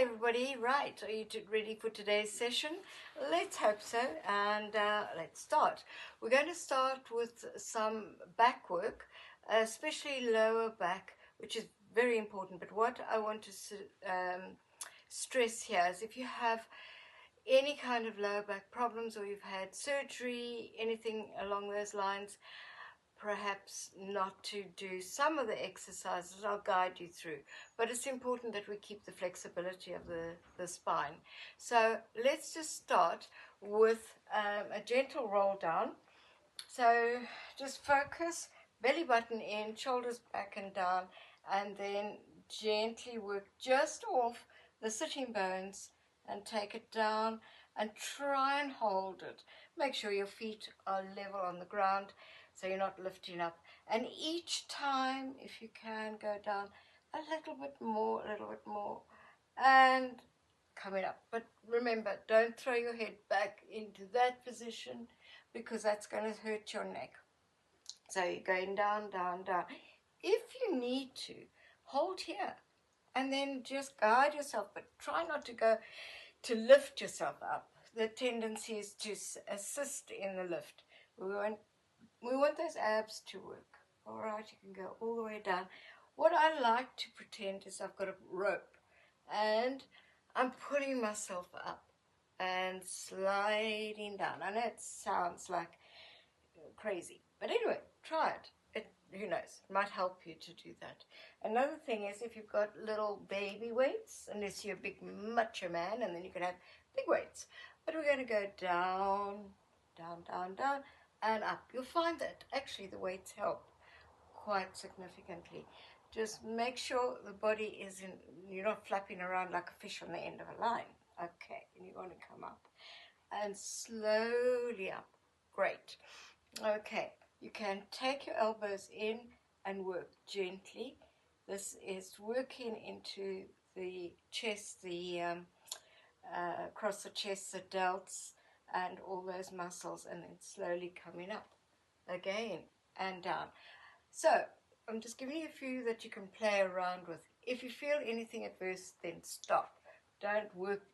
Hi everybody, right, are you ready for today's session? Let's hope so, and let's start. We're going to start with some back work, especially lower back, which is very important. But what I want to stress here is if you have any kind of lower back problems, or you've had surgery, anything along those lines, perhaps not to do some of the exercises. I'll guide you through, but it's important that we keep the flexibility of the spine. So let's just start with a gentle roll down. So just focus, belly button in, shoulders back and down, and then gently work just off the sitting bones and take it down and try and hold it. Make sure your feet are level on the ground so you're not lifting up. And each time, if you can, go down a little bit more, and coming up. But remember, don't throw your head back into that position because that's going to hurt your neck. So you're going down, down, down. If you need to, hold here and then just guide yourself, but try not to go to lift yourself up. The tendency is to assist in the lift. We want those abs to work. All right, you can go all the way down. What I like to pretend is I've got a rope and I'm pulling myself up and sliding down. I know it sounds like crazy, but anyway, try it. Who knows, it might help you to do that. Another thing is if you've got little baby weights, unless you're a big macho man, and then you can have big weights. But we're going to go down, down, down, down, and up. You'll find that actually the weights help quite significantly. Just make sure the body isn't, you're not flapping around like a fish on the end of a line. Okay, and you want to come up and slowly up. Great. Okay, you can take your elbows in and work gently. This is working into the chest, the across the chest, the delts, and all those muscles, and then slowly coming up again and down. So I'm just giving you a few that you can play around with. If you feel anything adverse, then stop. Don't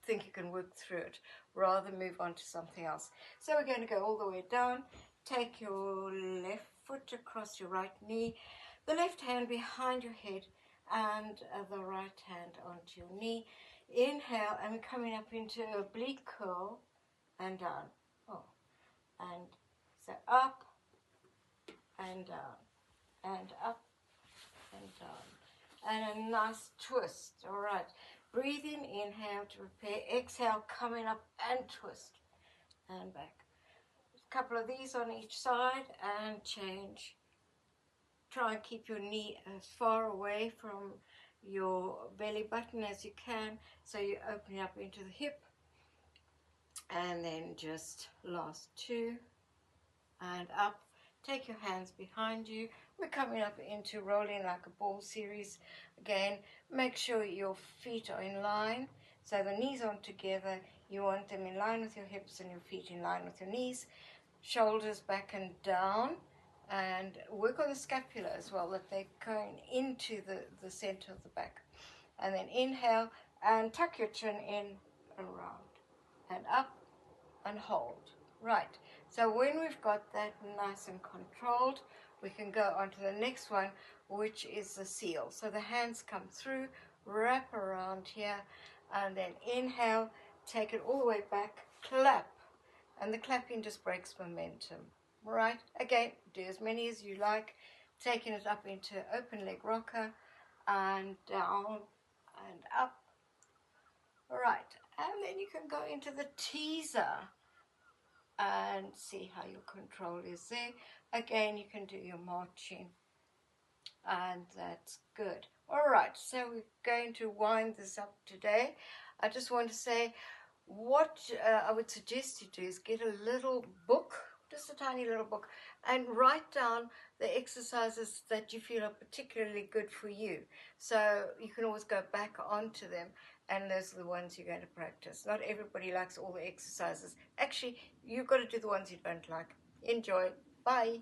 think you can work through it. Rather move on to something else. So we're going to go all the way down. Take your left foot across your right knee, the left hand behind your head, and the right hand onto your knee. Inhale, and we're coming up into a oblique curl and down. Oh, and so up and down, and up and down, and a nice twist. All right, breathe in, inhale to prepare, exhale, coming up and twist and back. A couple of these on each side and change. Try and keep your knee as far away from your belly button as you can, so you're opening up into the hip. And then just last two and up. Take your hands behind you. We're coming up into rolling like a ball series. Again, make sure your feet are in line, so the knees aren't together. You want them in line with your hips and your feet in line with your knees. Shoulders back and down, and work on the scapula as well, that they're going into the center of the back. And then inhale and tuck your chin in and round and up and hold. Right, so when we've got that nice and controlled, we can go on to the next one, which is the seal. So the hands come through, wrap around here, and then inhale, take it all the way back, clap, and the clapping just breaks momentum. Right, again, do as many as you like, taking it up into open leg rocker and down and up. All right, and then you can go into the teaser and see how your control is there. Again, you can do your marching, and that's good. All right, so we're going to wind this up today. I just want to say what I would suggest you do is get a little book, just a tiny little book, and write down the exercises that you feel are particularly good for you. So you can always go back onto them, and those are the ones you're going to practice. Not everybody likes all the exercises. Actually, you've got to do the ones you don't like. Enjoy. Bye.